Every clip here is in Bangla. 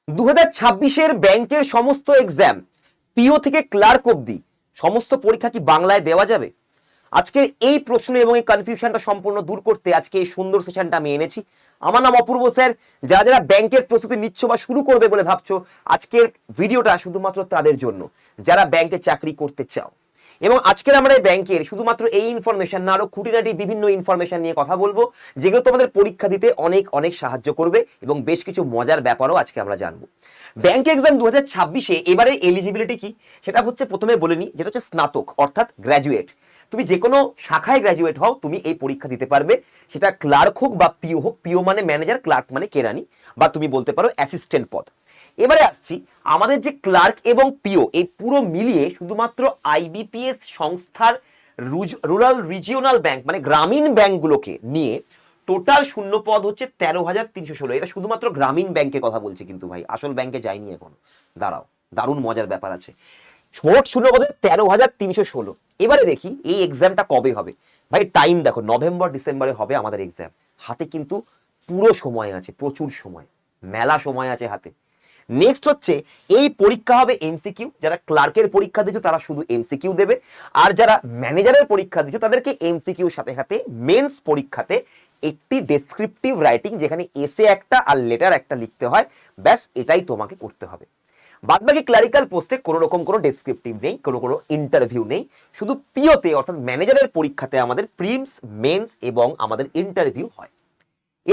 2026-এর ব্যাংকের সমস্ত এক্সাম, পিও থেকে ক্লার্ক অবধি সমস্ত পরীক্ষা কি বাংলায় দেওয়া যাবে? আজকের এই প্রশ্ন এবং এই কনফিউশনটা সম্পূর্ণ দূর করতে আজকে এই সুন্দর সেশনটা আমি এনেছি। আমার নাম অপূর্ব স্যার। যারা যারা ব্যাংকের প্রস্তুতি নিচ্ছ বা শুরু করবে বলে ভাবছো, আজকের ভিডিওটা শুধুমাত্র তাদের জন্য যারা ব্যাংকে চাকরি করতে চাও। এবং আজকের আমরা এই ব্যাংকের শুধুমাত্র এই ইনফরমেশন না, আরো খুঁটিনাটি বিভিন্ন ইনফরমেশন নিয়ে কথা বলবো, যেগুলো তোমাদের পরীক্ষা দিতে অনেক অনেক সাহায্য করবে এবং বেশ কিছু মজার ব্যাপারও আজকে আমরা জানবো। ব্যাংক এক্সাম 2026-এ এবারে এলিজিবিলিটি কি সেটা হচ্ছে প্রথমে বলে নিই, যেটা হচ্ছে স্নাতক অর্থাৎ গ্র্যাজুয়েট। তুমি যে কোনো শাখায় গ্র্যাজুয়েট হও, তুমি এই পরীক্ষা দিতে পারবে। সেটা ক্লার্ক হোক বা পিও হোক, পিও মানে ম্যানেজার, ক্লার্ক মানে কেরানি, বা তুমি বলতে পারো অ্যাসিস্ট্যান্ট পদ। এবারে আসছি, আমাদের যে ক্লার্ক এবং পিও এই পুরো মিলিয়ে শুধুমাত্র আইবিপিএস সংস্থার রুরাল রিজিওনাল ব্যাংক মানে গ্রামীণ ব্যাংকগুলোকে নিয়ে টোটাল শূন্য পদ হচ্ছে 13,316। এটা শুধুমাত্র গ্রামীণ ব্যাংকের কথা বলছি, কিন্তু ভাই আসল ব্যাংকে যায়নি এখন। দাঁড়াও, দারুণ মজার ব্যাপার আছে। মোট শূন্য পদে 13,316। এবারে দেখি এই এক্সামটা কবে হবে। ভাই টাইম দেখো, নভেম্বর ডিসেম্বরে হবে আমাদের এক্সাম। হাতে কিন্তু পুরো সময় আছে, প্রচুর সময়, মেলা সময় আছে হাতে। নেক্সট হচ্ছে এই পরীক্ষা হবে এমসিকিউ। যারা ক্লার্কের পরীক্ষা দিচ্ছ তারা শুধু এমসিকিউ দেবে, আর যারা ম্যানেজারের পরীক্ষা দিচ্ছ তাদেরকে এমসিকিউ সাথে সাথে মেন্স পরীক্ষাতে একটি ডেসক্রিপটিভ রাইটিং, যেখানে এসে একটা আর লেটার একটা লিখতে হয়, ব্যাস এটাই তোমাকে করতে হবে। বাদবাকি ক্লারিক্যাল পোস্টে কোনো রকম কোনো ডেসক্রিপটিভ নেই, কোনো ইন্টারভিউ নেই। শুধু পিওতে অর্থাৎ ম্যানেজারের পরীক্ষাতে আমাদের প্রিমস, মেন্স এবং আমাদের ইন্টারভিউ হয়।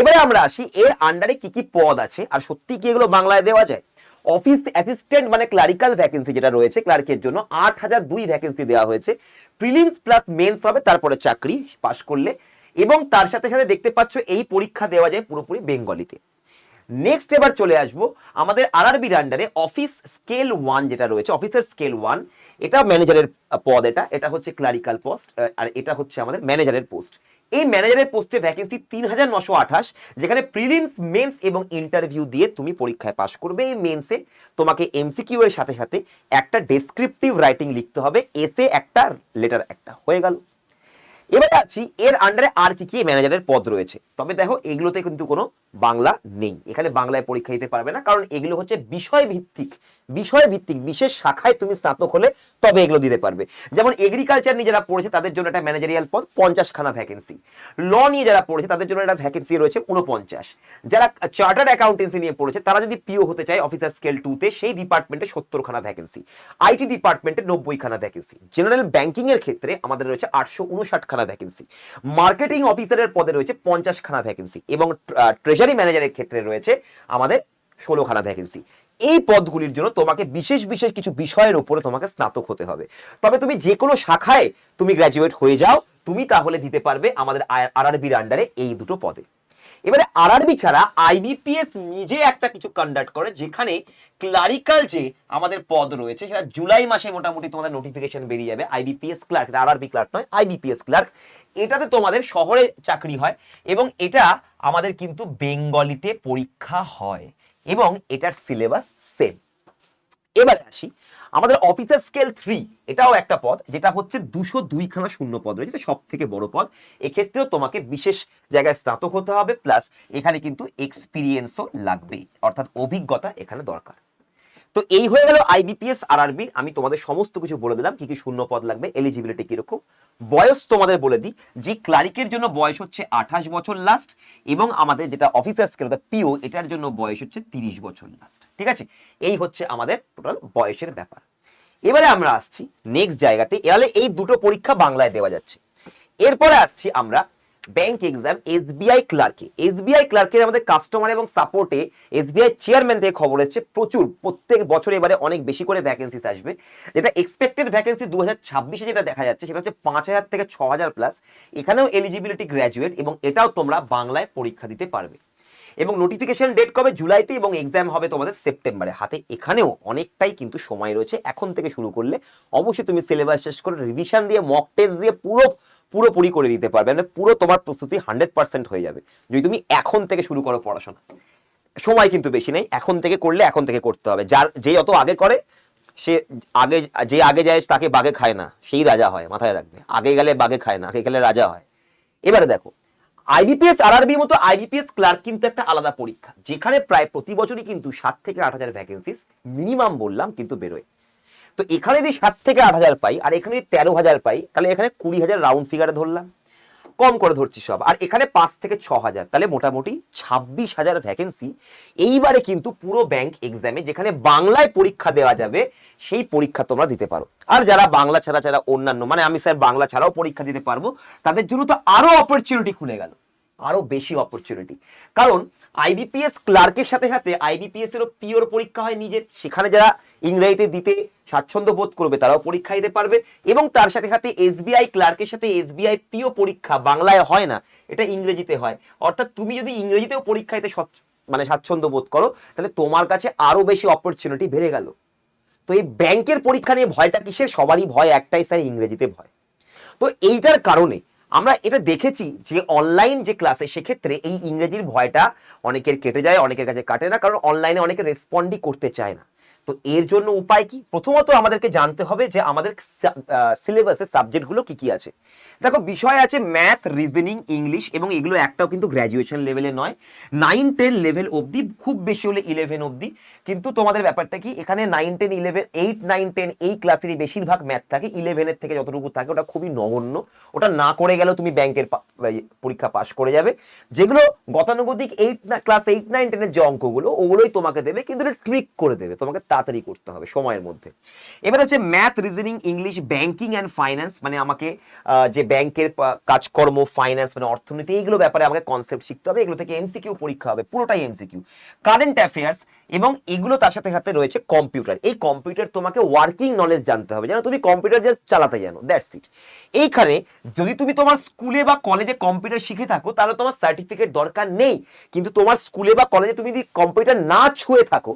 এবারে আমরা আসি এর আন্ডারে কি কি পদ আছে আর সত্যি কি এগুলো বাংলায় দেওয়া যায়। অফিস অ্যাসিস্ট্যান্ট মানে ক্লারিক্যাল ভ্যাকেন্সি যেটা রয়েছে ক্লার্কের জন্য 8,002 ভ্যাকেন্সি দেওয়া হয়েছে। প্রিলিমস প্লাস মেন্স হবে, তারপরে চাকরি পাশ করলে। এবং তার সাথে সাথে দেখতে পাচ্ছ এই পরীক্ষা দেওয়া যায় পুরোপুরি বেঙ্গলিতে। নেক্সট এবার চলে আসবো আমাদের আরআরবির আন্ডারে অফিস স্কেল 1 যেটা রয়েছে, অফিসার স্কেল 1, এটা ম্যানেজারের পদ। এটা হচ্ছে ক্লারিক্যাল পোস্ট, আর এটা হচ্ছে আমাদের ম্যানেজারের পোস্ট। এই ম্যানেজারের পোস্টে ভ্যাকেন্সি 3,928, যেখানে প্রিলিমস, মেন্স এবং ইন্টারভিউ দিয়ে তুমি পরীক্ষায় পাশ করবে। এই মেন্সে তোমাকে এমসিকিউ এর সাথে সাথে একটা ডেসক্রিপটিভ রাইটিং লিখতে হবে, এসে একটা, লেটার একটা, হয়ে গেল। এবারে আছি এর আন্ডারে আর কি কি ম্যানেজারের পদ রয়েছে। তবে দেখো এগুলোতে কিন্তু কোনো বাংলা নেই, এখানে বাংলায় পরীক্ষা দিতে পারবে না, কারণ এগুলো হচ্ছে বিষয় ভিত্তিক। বিশেষ শাখায় তুমি স্নাতক হলে তবে এগুলো দিতে পারবে। যেমন এগ্রিকালচার নিয়ে যারা পড়েছে তাদের জন্য একটা ম্যানেজারিয়াল পদ 50খানা ভ্যাকেন্সি। ল নিয়ে যারা পড়েছে তাদের জন্য একটা ভ্যাকেন্সি রয়েছে 49। যারা চার্টার্ড অ্যাকাউন্টেন্সি নিয়ে পড়েছে তারা যদি পিও হতে চায় অফিসার স্কেল 2-তে, সেই ডিপার্টমেন্টে 70খানা ভ্যাকেন্সি। আইটি ডিপার্টমেন্টে 90খানা ভ্যাকেন্সি। জেনারেল ব্যাংকিং এর ক্ষেত্রে আমাদের রয়েছে 859খানা ভ্যাকেন্সি। মার্কেটিং অফিসারের পদে রয়েছে 50খানা ভ্যাকেন্সি এবং ট্রেজারি ম্যানেজারের ক্ষেত্রে রয়েছে আমাদের 16খানা ভ্যাকেন্সি। এই পদগুলির জন্য তোমাকে বিশেষ বিশেষ কিছু বিষয়ের উপরে তোমাকে স্নাতক হতে হবে। তবে তুমি যে কোনো শাখায় তুমি গ্র্যাজুয়েট হয়ে যাও, তুমি তাহলে দিতে পারবে আমাদের আরআরবির আন্ডারে এই দুটো পদে। এবারে আরআরবি ছাড়া আইবিপিএস নিজে একটা কিছু কন্ডাক্ট করে, যেখানে ক্লারিক্যাল যে আমাদের পদ রয়েছে সেটা জুলাই মাসে মোটামুটি তোমাদের নোটিফিকেশন বেরিয়ে যাবে। আইবিপিএস ক্লার্ক, আরআরবি ক্লার্ক নয়, আইবিপিএস ক্লার্ক। এটাতে তোমাদের শহরে চাকরি হয় এবং এটা আমাদের কিন্তু বেঙ্গলিতে পরীক্ষা হয় এবং এটার সিলেবাস সেম। এবারে আসি আমাদের অফিসার স্কেল 3, এটাও একটা পদ, যেটা হচ্ছে 202খানা শূন্য পদ রয়েছে, সব থেকে বড় পদ। এক্ষেত্রেও তোমাকে বিশেষ জায়গায় স্নাতক হতে হবে, প্লাস এখানে কিন্তু এক্সপিরিয়েন্সও লাগবে, অর্থাৎ অভিজ্ঞতা এখানে দরকার। তো এই হয়ে গেল আইবিপিএস আরআরবি। আমি তোমাদের সমস্ত কিছু বলে দিলাম, কি কি শূন্য পদ লাগবে, এলিজিবিলিটি কিরকম। বয়স তোমাদের বলে দিই, যে ক্লারিকের জন্য বয়স হচ্ছে 28 বছর লাস্ট, এবং আমাদের যেটা অফিসার স্কেল পিও, এটার জন্য বয়স হচ্ছে 30 বছর লাস্ট। ঠিক আছে, এই হচ্ছে আমাদের টোটাল বয়সের ব্যাপার। এবারে আমরা আসছি নেক্সট জায়গাতে। এহলে এই দুটো পরীক্ষা বাংলায় দেওয়া যাচ্ছে। এরপরে আসছি আমরা ব্যাংক এক্সাম এসবিআই ক্লার্কে। এসবিআই ক্লার্কের আমাদের কাস্টমার এবং সাপোর্টে এসবিআই চেয়ারম্যান থেকে খবর এসেছে প্রচুর, প্রত্যেক বছর এবারে অনেক বেশি করে ভ্যাকেন্সিস আসবে। যেটা এক্সপেক্টেড ভ্যাকেন্সি 2026-এ যেটা দেখা যাচ্ছে সেটা হচ্ছে 5,000 থেকে 6,000 প্লাস। এখানেও এলিজিবিলিটি গ্র্যাজুয়েট এবং এটাও তোমরা বাংলায় পরীক্ষা দিতে পারবে। এবং নোটিফিকেশন ডেট কবে? জুলাইতে, এবং এক্সাম হবে তোমাদের সেপ্টেম্বরে। হাতে এখানেও অনেকটাই কিন্তু সময় রয়েছে। এখন থেকে শুরু করলে অবশ্যই তুমি সিলেবাস শেষ করে রিভিশন দিয়ে মক টেস্ট দিয়ে পুরোপুরি করে দিতে পারবে, মানে পুরো তোমার প্রস্তুতি 100% হয়ে যাবে যদি তুমি এখন থেকে শুরু করো পড়াশোনা। সময় কিন্তু বেশি নেই, এখন থেকে করলে এখন থেকে করতে হবে। যে যত আগে করে সে আগে যায় তাকে বাঘে খায় না, সেই রাজা হয়, মাথায় রাখবে। আগে গেলে বাঘে খায় না, আগে গেলে রাজা হয়। এবারে দেখো আইবিপিএস আরআরবির মতো আইবিপিএস ক্লার্ক কিন্তু একটা আলাদা পরীক্ষা, যেখানে প্রায় প্রতি বছরই কিন্তু 7 থেকে 8,000 ভ্যাকেন্সিস মিনিমাম বললাম কিন্তু বেরোয়। তো এখানে যদি 7 থেকে 8,000 পাই আর এখানে 13,000 পাই, তাহলে এখানে 20,000 রাউন্ড ফিগারে ধরলাম, কম করে ধরছি সব, আর এখানে 5 থেকে 6,000, তাহলে মোটামুটি 26,000 ভ্যাকেন্সি এইবারে কিন্তু পুরো ব্যাংক এক্সামে, যেখানে বাংলায় পরীক্ষা দেওয়া যাবে সেই পরীক্ষা তোমরা দিতে পারো। আর যারা বাংলা ছাড়া অন্যান্য, মানে আমি স্যার বাংলা ছাড়াও পরীক্ষা দিতে পারবো, তাদের জন্য তো আরো অপরচুনিটি খুলে গেল, আরো বেশি অপরচুনিটি। কারণ আইবিপিএস ক্লার্কের সাথে সাথে আইবিপিএস এরও পিওর পরীক্ষা হয় নিজের, সেখানে যারা ইংরেজিতে দিতে স্বাচ্ছন্দ্য বোধ করবে তারাও পরীক্ষা দিতে পারবে, এবং তার সাথে সাথে এসবিআই ক্লার্কের সাথে এসবিআই পিও পরীক্ষা বাংলায় হয় না, এটা ইংরেজিতে হয়। অর্থাৎ তুমি যদি ইংরেজিতেও পরীক্ষা দিতে মানে স্বাচ্ছন্দ্য বোধ করো, তাহলে তোমার কাছে আরো বেশি অপরচুনিটি বেড়ে গেল। তো এই ব্যাংকের পরীক্ষা নিয়ে ভয়টা কিসের? সবারই ভয় একটাই, স্যার ইংরেজিতে ভয়। তো এইটার কারণে আমরা এটা দেখেছি যে অনলাইন যে ক্লাসে, সেক্ষেত্রে এই ইংরেজির ভয়টা অনেকের কেটে যায়, অনেকের কাছে কাটে না, কারণ অনলাইনে অনেকে রেসপন্ডই করতে চায় না। তো এর জন্য উপায় কি? প্রথমত আমাদেরকে জানতে হবে যে আমাদের সিলেবাসে সাবজেক্টগুলো কি কি আছে। দেখো, বিষয় আছে ম্যাথ, রিজনিং, ইংলিশ, এবং এগুলো একটাও কিন্তু গ্র্যাজুয়েশন লেভেলে নয়, 9-10 লেভেল অবধি, খুব বেশি হলে 11 অবধি। কিন্তু তোমাদের ব্যাপারটা কি, এখানে 9-10 11 8 9 10 এই ক্লাসেরই বেশিরভাগ ম্যাথ থাকে, 11-এর থেকে যতটুকু থাকে ওটা খুবই নগণ্য, ওটা না করে গেলেও তুমি ব্যাংকের পরীক্ষা পাস করে যাবে। যেগুলো গতানুগতিক ক্লাস 8 9 10 এর যে অঙ্কগুলো, ওগুলোই তোমাকে দেবে, কিন্তু এটা ট্রিক করে দেবে, তোমাকে তাড়াতাড়ি করতে হবে সময়ের মধ্যে। এবার হচ্ছে math, reasoning, English, banking and finance, মানে আমাকে যে ব্যাংকের কাজকর্ম, ফাইন্যান্স মানে অর্থনীতি, এইগুলো ব্যাপারে আমাকে কনসেপ্ট শিখতে হবে, এগুলো থেকে এমসিকিউ পরীক্ষা হবে, পুরোটাই এমসিকিউ। কারেন্ট অ্যাফেয়ার্স, এবং এগুলো তার সাথে সাথে রয়েছে কম্পিউটার। এই কম্পিউটার তোমাকে ওয়ার্কিং নলেজ জানতে হবে, যেন তুমি কম্পিউটার জাস্ট চালাতে জানো, দ্যাটস ইট। এইখানে যদি তুমি তোমার স্কুলে বা কলেজে কম্পিউটার শিখে থাকো, তাহলে তোমার সার্টিফিকেট দরকার নেই। কিন্তু তোমার স্কুলে বা কলেজে তুমি যদি কম্পিউটার না ছুঁয়ে থাকো,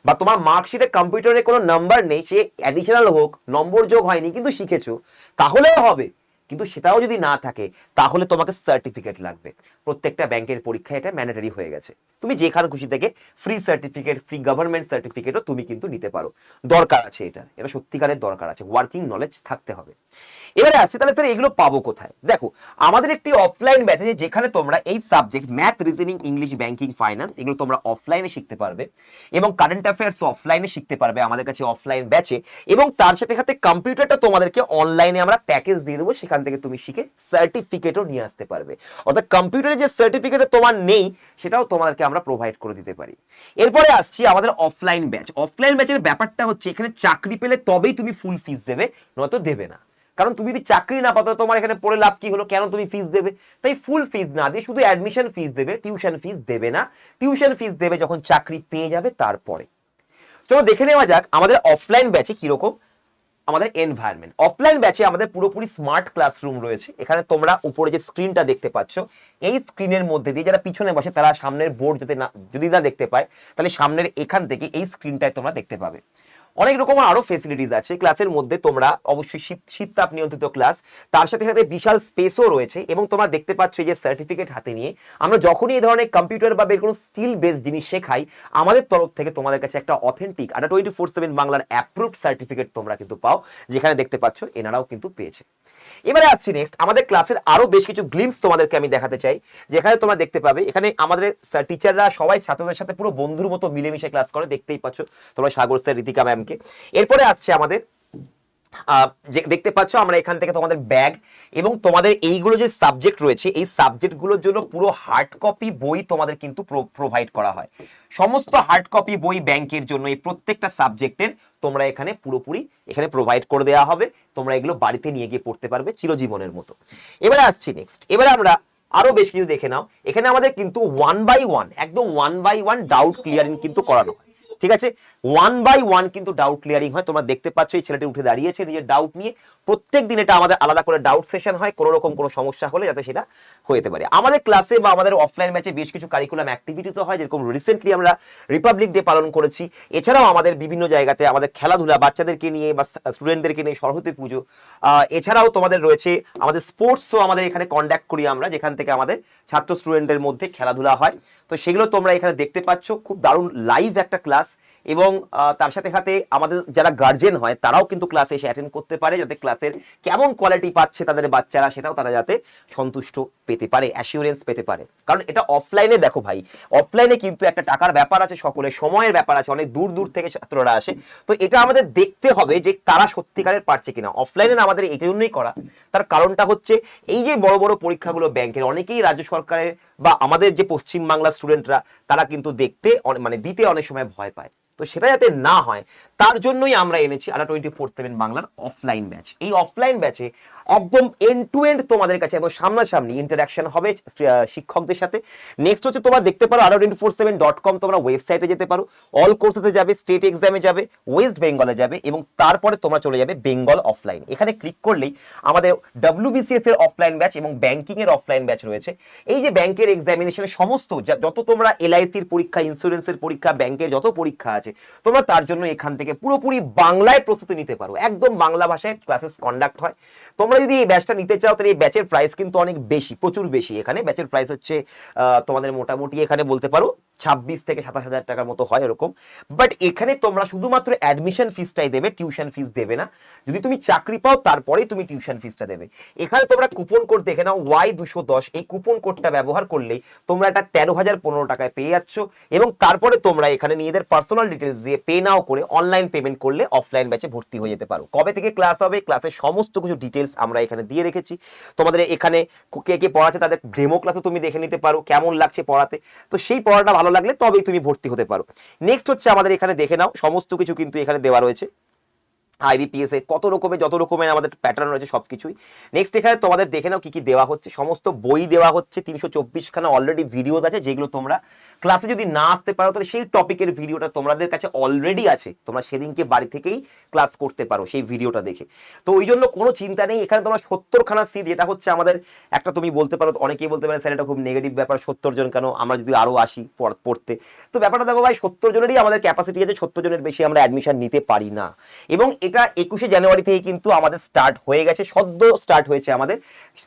বা তোমার মার্কশিটে কম্পিউটারে কোনো নাম্বার নেই, সে অ্যাডিশনাল হোক, নম্বর যোগ হয়নি কিন্তু শিখেছো, তাহলেও হবে। কিন্তু সেটাও যদি না থাকে, তাহলে তোমাকে সার্টিফিকেট লাগবে। প্রত্যেকটা ব্যাংকের পরীক্ষায় এটা ম্যান্ডেটরি হয়ে গেছে। তুমি যেখানে খুশি থেকে ফ্রি সার্টিফিকেট, ফ্রি গভর্নমেন্ট সার্টিফিকেটও তুমি কিন্তু নিতে পারো। দরকার আছে, এটা সত্যিকারের দরকার আছে, ওয়ার্কিং নলেজ থাকতে হবে। এবারে আছে, তাহলে স্যার এগুলো পাবো কোথায়? দেখো, আমাদের একটি অফলাইন ব্যাচ আছে, যেখানে তোমরা এই subject math, reasoning, English, banking, finance, এগুলো তোমরা অফলাইনে শিখতে পারবে, এবং কারেন্ট অ্যাফেয়ার্স অফলাইনে শিখতে পারবে আমাদের কাছে অফলাইন ব্যাচে। এবং তার সাথে সাথে কম্পিউটারটা তোমাদেরকে অনলাইনে আমরা প্যাকেজ দিয়ে দেবো, সেখান থেকে তুমি শিখে সার্টিফিকেটও নিয়ে আসতে পারবে। অর্থাৎ কম্পিউটারে যে সার্টিফিকেট তোমার নেই, সেটাও তোমাদেরকে আমরা প্রোভাইড করে দিতে পারি। এরপরে আসছি আমাদের অফলাইন ব্যাচ। অফলাইন ব্যাচের ব্যাপারটা হচ্ছে, এখানে চাকরি পেলে তবেই তুমি ফুল ফিস দেবে, নয়তো দেবে না। কারণ তুমি যদি চাকরি না পাও, তোমার এখানে পড়ে লাভ কি হলো? কেন তুমি ফিস দেবে? তাই ফুল ফিস না দিয়ে শুধু অ্যাডমিশন ফিস দেবে, টিউশন ফিস দেবে না। টিউশন ফিস দেবে যখন চাকরি পেয়ে যাবে তারপরে। চলো দেখে নেওয়া যাক আমাদের অফলাইন ব্যাচে কিরকম আমাদের এনভায়রনমেন্ট। অফলাইন ব্যাচে আমাদের পুরোপুরি স্মার্ট ক্লাসরুম রয়েছে। এখানে তোমরা উপরে যে স্ক্রিনটা দেখতে পাচ্ছ, এই স্ক্রিনের মধ্যে দিয়ে যারা পিছনে বসে তারা সামনের বোর্ড যদি না দেখতে পায়, তাহলে সামনের এখান থেকে এই স্ক্রিনটায় তোমরা দেখতে পাবে। অনেক রকম আরো ফেসিলিটিস আছে ক্লাসের মধ্যে। তোমরা অবশ্যই শীত তাপ নিয়ন্ত্রিত ক্লাস, তার সাথে সাথে বিশাল স্পেসও রয়েছে। এবং তোমরা দেখতে পাচ্ছ এই যে সার্টিফিকেট হাতে নিয়ে আমরা যখনই এই ধরনের কম্পিউটার বা কোনো স্কিল বেসড জিনিস শেখাই, আমাদের তরফ থেকে তোমাদের কাছে একটা অথেন্টিক আর 24/7 বাংলার অ্যাপ্রুভড সার্টিফিকেট তোমরা কিন্তু পাও, যেখানে দেখতে পাচ্ছ এনারাও কিন্তু পেয়েছে। এবারে আসছি নেক্সট, আমাদের ক্লাসের আরো বেশ কিছু গ্লিমস তোমাদেরকে আমি দেখাতে চাই, যেখানে তোমরা দেখতে পাবে এখানে আমাদের টিচাররা সবাই ছাত্রদের সাথে পুরো বন্ধুর মতো মিলেমিশে ক্লাস করে, দেখতেই পাচ্ছ তোমরা সাগর স্যার, ঋতিকা ম্যামকে। এরপরে আসছে আমাদের দেখতে পাচ্ছ আমরা এখান থেকে তোমাদের ব্যাগ, এবং তোমাদের এইগুলো যে সাবজেক্ট রয়েছে, এই সাবজেক্টগুলোর জন্য পুরো হার্ড কপি বই তোমাদের কিন্তু প্রোভাইড করা হয়। সমস্ত হার্ড কপি বই ব্যাংকের জন্য এই প্রত্যেকটা সাবজেক্টের তোমরা এখানে পুরোপুরি এখানে প্রোভাইড করে দেওয়া হবে। তোমরা এগুলো বাড়িতে নিয়ে গিয়ে পড়তে পারবে চিরজীবনের মতো। এবারে আসছি নেক্সট, এবারে আমরা আরো বেশ কিছু দেখে নাও। এখানে আমাদের কিন্তু 1 by 1 একদম 1 by 1 ডাউট ক্লিয়ারিং কিন্তু করানো হয়, ঠিক আছে? 1 by 1 কিন্তু ডাউট ক্লিয়ারিং হয়। তোমরা দেখতে পাচ্ছ এই ছেলেটি উঠে দাঁড়িয়েছে নিজের ডাউট নিয়ে। প্রত্যেক দিন এটা আমাদের আলাদা করে ডাউট সেশন হয়, কোনো রকম কোনো সমস্যা হলে যাতে সেটা হতে পারে। আমাদের ক্লাসে বা আমাদের অফলাইন ব্যাচে বেশ কিছু কারিকুলাম অ্যাক্টিভিটিসও হয়, যেরকম রিসেন্টলি আমরা রিপাবলিক ডে পালন করেছি। এছাড়াও আমাদের বিভিন্ন জায়গাতে আমাদের খেলাধুলা, বাচ্চাদেরকে নিয়ে বা স্টুডেন্টদেরকে নিয়ে সরস্বতী পুজো, এছাড়াও তোমাদের রয়েছে আমাদের স্পোর্টসও আমাদের এখানে কন্ডাক্ট করি আমরা, যেখান থেকে আমাদের ছাত্র স্টুডেন্টদের মধ্যে খেলাধুলা হয়। তো সেগুলো তোমরা এখানে দেখতে পাচ্ছ, খুব দারুণ লাইভ একটা ক্লাস। এবং তার সাথে সাথে আমাদের যারা গার্জেন হয় তারাও কিন্তু ক্লাসে এসে অ্যাটেন্ড করতে পারে, যাতে ক্লাসের কেমন কোয়ালিটি পাচ্ছে তাদের বাচ্চারা সেটাও তারা যাতে সন্তুষ্ট পেতে পারে, অ্যাসিওরেন্স পেতে পারে। কারণ এটা অফলাইনে দেখো ভাই, অফলাইনে কিন্তু একটা টাকার ব্যাপার আছে, সকলের সময়ের ব্যাপার আছে, অনেক দূর দূর থেকে ছাত্ররা আসে। তো এটা আমাদের দেখতে হবে যে তারা সত্যিকারের পারছে কিনা। অফলাইনে আমাদের এই জন্যই করা, তার কারণটা হচ্ছে এই যে বড় বড় পরীক্ষাগুলো ব্যাংকের, অনেকেই রাজ্য সরকারের বা আমাদের যে পশ্চিমবাংলার স্টুডেন্টরা তারা কিন্তু দেখতে মানে দিতে অনেক সময় ভয় পায়। তো সেটা যাতে না হয় তার জন্যই আমরা এনেছি ADA24/7 বাংলার অফলাইন ব্যাচ। এই অফলাইন ব্যাচে একদম এন্ড টু এন্ড তোমাদের কাছে একদম সামনাসামনি ইন্টারাকশন হবে শিক্ষকদের সাথে। নেক্সট হচ্ছে তোমরা দেখতে পারো ADA247.com, তোমরা ওয়েবসাইটে যেতে পারো, অল কোর্সেতে যাবে, স্টেট এক্সামে যাবে, ওয়েস্ট বেঙ্গলে যাবে এবং তারপরে তোমরা চলে যাবে বেঙ্গল অফলাইন। এখানে ক্লিক করলেই আমাদের WBCS এর অফলাইন ব্যাচ এবং ব্যাংকিং এর অফলাইন ব্যাচ রয়েছে। এই যে ব্যাংকের এক্সামিনেশনের সমস্ত যত তোমরা LIC-র পরীক্ষা, ইন্স্যুরেন্সের পরীক্ষা, ব্যাংকের যত পরীক্ষা আছে, তোমরা তার জন্য এখান থেকে পুরোপুরি বাংলায় প্রস্তুতি নিতে পারো। একদম বাংলা ভাষায় ক্লাসেস কন্ডাক্ট হয়। তোমরা যদি এই ব্যাচটা নিতে চাও তাহলে এই ব্যাচের প্রাইস কিন্তু অনেক বেশি, প্রচুর বেশি। এখানে ব্যাচের প্রাইস হচ্ছে তোমাদের মোটামুটি এখানে বলতে পারো 26 থেকে 27 হাজার টাকার মতো হয় এরকম। বাট এখানে তোমরা শুধুমাত্র অ্যাডমিশন ফিসটাই দেবে, টিউশন ফিস দেবে না। যদি তুমি চাকরি পাও তারপরেই তুমি টিউশন ফিসটা দেবে। এখানে তোমরা কুপন কোড দেখে নাও Y210, এই কুপন কোডটা ব্যবহার করলেই তোমরা এটা 13,015 টাকায় পেয়ে যাচ্ছ এবং তারপরে তোমরা এখানে নিজেদের পার্সোনাল ডিটেলস দিয়ে পে নাও করে অনলাইন পেমেন্ট করলে অফলাইন ব্যাচে ভর্তি হয়ে যেতে পারো। কবে থেকে ক্লাস হবে, ক্লাসের সমস্ত কিছু ডিটেলস আমরা এখানে দিয়ে রেখেছি। তোমাদের এখানে কে কে পড়াচ্ছে তাদের ডেমো ক্লাসও তুমি দেখে নিতে পারো কেমন লাগছে পড়াতে। তো সেই পড়াটা ভালো লাগলে তবেই তুমি ভর্তি হতে পারো। নেক্সট হচ্ছে আমাদের এখানে দেখে নাও সমস্ত কিছু কিন্তু এখানে দেওয়া রয়েছে। IBPS এ কত রকমের, যত রকমের আমাদের প্যাটার্ন রয়েছে সবকিছুই। নেক্সট এখানে তোমাদের দেখে নাও কি কি দেওয়া হচ্ছে। সমস্ত বই দেওয়া হচ্ছে, 324 খানা অলরেডি ভিডিওস আছে, যেগুলো তোমরা ক্লাসে যদি না আসতে পারো তাহলে সেই টপিকের ভিডিওটা তোমাদের কাছে অলরেডি আছে, তোমরা সেদিনকে বাড়ি থেকেই ক্লাস করতে পারো সেই ভিডিওটা দেখে। তো ওই জন্য কোনো চিন্তা নেই। এখানে তোমরা 70 খানা সিট, যেটা হচ্ছে আমাদের একটা, তুমি বলতে পারো, অনেকেই বলতে পারে স্যার এটা খুব নেগেটিভ ব্যাপার, 70 জন কেন, আমরা যদি আরো আসি পড়তে। তো ব্যাপারটা দেখো ভাই, 70 জনেরই আমাদের ক্যাপাসিটি আছে, 70 জনের বেশি আমরা অ্যাডমিশন নিতে পারি না। এবং এটা 21শে জানুয়ারি থেকে কিন্তু আমাদের স্টার্ট হয়ে গেছে, সদ্য স্টার্ট হয়েছে আমাদের।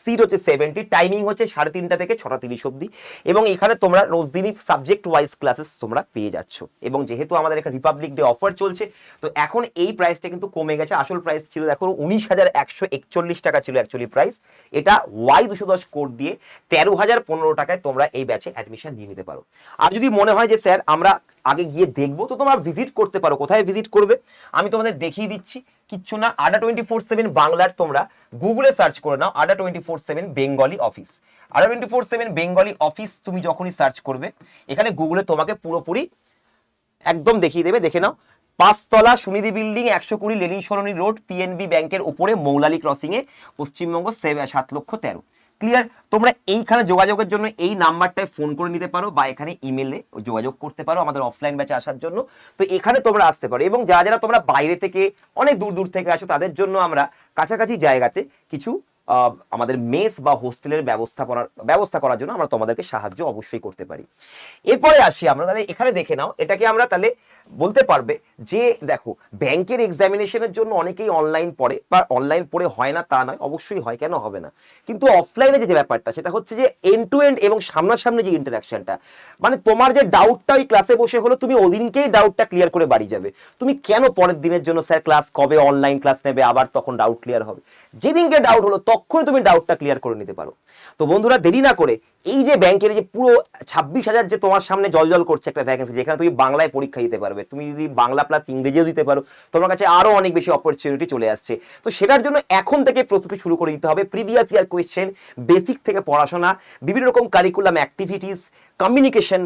সিট হচ্ছে 70, টাইমিং হচ্ছে 3:30 থেকে 6:30 অবধি। এবং এখানে তোমরা রোজদিনই সাবজেক্ট ওয়াইজ ক্লাসেস তোমরা পেয়ে যাচ্ছ। এবং যেহেতু আমাদের এখানে রিপাবলিক ডে অফার চলছে, তো এখন এই প্রাইসটা কিন্তু কমে গেছে। আসল প্রাইস ছিল দেখো 19,141 টাকা ছিল অ্যাকচুয়ালি প্রাইস। এটা Y210 কোড দিয়ে 13,015 টাকায় তোমরা এই ব্যাচে অ্যাডমিশন নিয়ে নিতে পারো। আর যদি মনে হয় যে স্যার আমরা আগে গিয়ে দেখবো, তো তোমরা ভিজিট করতে পারো। কোথায় ভিজিট করবে আমি তোমাদের দেখিয়ে দিচ্ছি, কিচ্ছু না। ADA247 বাংলার তোমরা গুগলে সার্চ করে নাও ADA247 Bengali office. ADA247 Bengali office তুমি যখনই সার্চ করবে, এখানে গুগলে তোমাকে পুরোপুরি একদম দেখিয়ে দেবে। দেখে নাও, 5 তলা সুনিধি বিল্ডিং, 120 লেনিন সরণি রোড, PNB ব্যাংকের উপরে, মৌলালী ক্রসিং এ, পশ্চিমবঙ্গ 7,00,000। ক্লিয়ার? তোমরা এইখানে যোগাযোগের জন্য এই নাম্বারটায় ফোন করে নিতে পারো বা এখানে ইমেলে যোগাযোগ করতে পারো আমাদের অফলাইন ব্যাচে আসার জন্য। তো এখানে তোমরা আসতে পারো। এবং যারা যারা তোমরা বাইরে থেকে, অনেক দূর দূর থেকে আসো, তাদের জন্য আমরা কাছাকাছি জায়গাতে কিছু আমাদের মেস বা হোস্টেলের ব্যবস্থা করার জন্য আমরা তোমাদেরকে সাহায্য অবশ্যই করতে পারি। এরপরে আসি আমরা, তাহলে এখানে দেখে নাও, এটাকে আমরা তাহলে বলতে পারবে যে দেখো, ব্যাংকের এক্সামিনেশনের জন্য অনেকেই অনলাইন পড়ে, বা অনলাইন পড়ে হয় না তা নয়, অবশ্যই হয়, কেন হবে না। কিন্তু অফলাইনে যে ব্যাপারটা সেটা হচ্ছে যে এন্ড টু এন্ড এবং সামনাসামনি যে ইন্টারাকশনটা, মানে তোমার যে ডাউটটা ওই ক্লাসে বসে হলো, তুমি ওদিনকেই ডাউটটা ক্লিয়ার করে বাড়ি যাবে। তুমি কেন পরের দিনের জন্য স্যার ক্লাস কবে অনলাইন ক্লাস নেবে, আবার তখন ডাউট ক্লিয়ার হবে। যেদিনকে ডাউট হলো তখনই তুমি ডাউটটা ক্লিয়ার করে নিতে পারো। তো বন্ধুরা, দেরি না করে এই যে ব্যাংকের যে পুরো 26,000 যে তোমার সামনে জলজল করছে একটা ভ্যাকেন্সি, যেখানে তুমি বাংলায় পরীক্ষা দিতে পারবে, তুমি যদি বাংলা প্লাস ইংরেজিও দিতে পারো, তোমার কাছে আরো অনেক বেশি অপরচুনিটি চলে আসছে। তো সেটার জন্য এখন থেকে প্রস্তুতি শুরু করে দিতে হবে। প্রিভিয়াস ইয়ার কোয়েশ্চেন, বেসিক থেকে পড়াশোনা, বিভিন্ন রকম কারিকুলাম অ্যাক্টিভিটিস, কমিউনিকেশন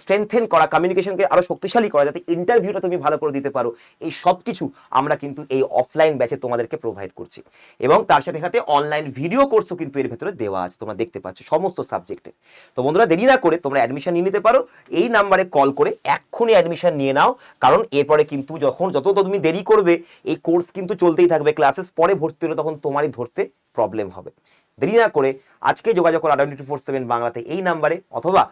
স্ট্রেংথেন করা, কমিউনিকেশনকে আরো শক্তিশালী করা, যাতে ইন্টারভিউটা তুমি ভালো করে দিতে পারো। এই সব কিছু আমরা কিন্তু এই অফলাইন ব্যাচে তোমাদেরকে প্রোভাইড করছি। এবং তার সাথে সাথে অনলাইন ভিডিও কোর্সও কিন্তু এর ভেতরে দেওয়া আছে, তোমরা দেখতে পাচ্ছ সমস্ত সাবজেক্টের। তো বন্ধুরা, দেরি না করে তোমরা অ্যাডমিশন নিয়ে নিতে পারো। এই নাম্বারে কল করে এক্ষুনি অ্যাডমিশন নিয়ে নাও, কারণ এরপরে কিন্তু যত তুমি দেরি করবে, এই কোর্স কিন্তু চলতেই থাকবে। ক্লাসেস পরে ভর্তি হলে তখন তোমারই ধরতে প্রবলেম হবে। দেরি না করে আজকে যোগাযোগ করো ADA247 বাংলাতে এই নাম্বারে, অথবা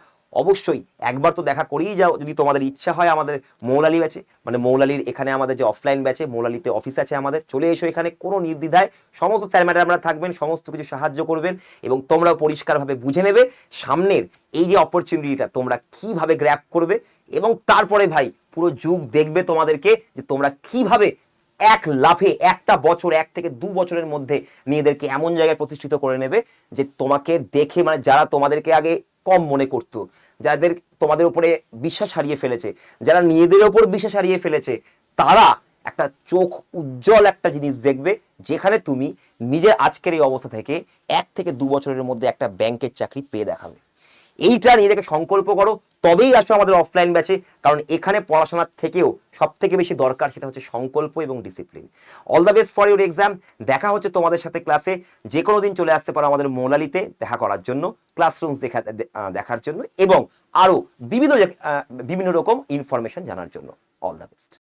অবশ্যই একবার তো দেখা করেই যাও যদি তোমাদের ইচ্ছা হয় আমাদের মৌলালী ব্যাচে, মানে মৌলালীর এখানে আমাদের যে অফলাইন ব্যাচে, মৌলালীতে অফিস আছে আমাদের, চলে এসো এখানে। কোনো নির্দ্বিধায় সমস্ত স্যার ম্যাডামরা থাকবেন, সমস্ত কিছু সাহায্য করবেন এবং তোমরা পরিষ্কারভাবে বুঝে নেবে সামনের এই যে অপরচুনিটিটা তোমরা কিভাবে গ্র্যাব করবে। এবং তারপরে ভাই পুরো যুগ দেখবে তোমাদেরকে যে তোমরা কিভাবে এক লাফে একটা বছর 1 থেকে 2 বছরের মধ্যে নিজেদেরকে এমন জায়গায় প্রতিষ্ঠিত করে নেবে যে তোমাকে দেখে মানে যারা তোমাদেরকে আগে কম মনে করতো, যাদের তোমাদের উপরে বিশ্বাস হারিয়ে ফেলেছে, যারা নিজেদের ওপর বিশ্বাস হারিয়ে ফেলেছে, তারা একটা চোখ উজ্জ্বল একটা জিনিস দেখবে যেখানে তুমি নিজের আজকের এই অবস্থা থেকে 1 থেকে 2 বছরের মধ্যে একটা ব্যাংকের চাকরি পেয়ে দেখাবে। এইটা নিজেকে সংকল্প করো, তবেই আসো আমাদের অফলাইন ব্যাচে। কারণ এখানে পড়াশোনার থেকেও সব থেকে বেশি দরকার সেটা হচ্ছে সংকল্প এবং discipline. All the best for your exam. দেখা হচ্ছে তোমাদের সাথে ক্লাসে। যে কোনো দিন চলে আসতে পারো আমাদের মৌলালিতে দেখা করার জন্য, ক্লাসরুমস দেখার জন্য এবং আরও বিভিন্ন রকম ইনফরমেশন জানার জন্য। All the best.